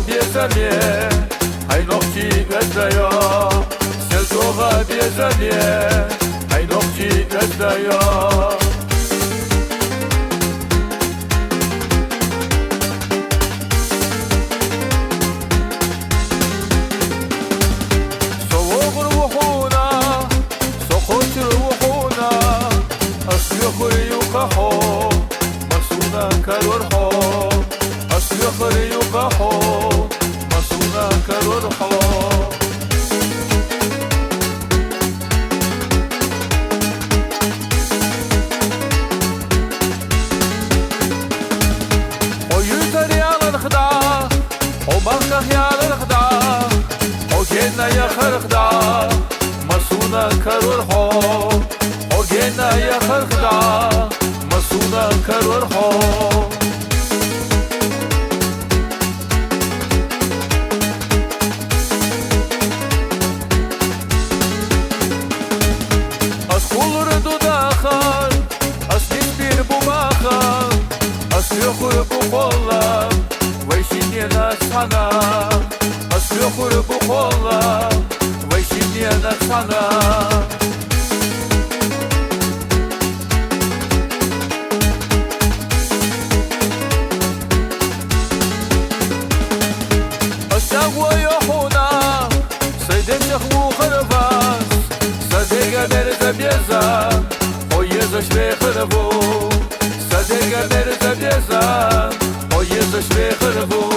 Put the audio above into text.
bieżanie, haj noci gazdają, selcowa bieżanie, haj noci gazdają. صوغ روحونا سقوط روحونا أصيخ يقحو مسونا كالورحو أصيخ يقحو مسونا كالورحو ويتري على الخدع وبركح على الخدع وجينا يا خرخدع مسونا كالورحو وجينا يا خرخدع مسونا كالورحو أسكولر دوداخر أسنين بير بوماخر أسيخر بوخولا ويشيني ناسانا أسيخر بوخولا ويشيني ناسانا أساقوا يحونا سيدك يخمو خرفاس صديقة مرزا بيزا ويزا شوي خرفو صديقة مرزا بيزا ويزا شوي خرفو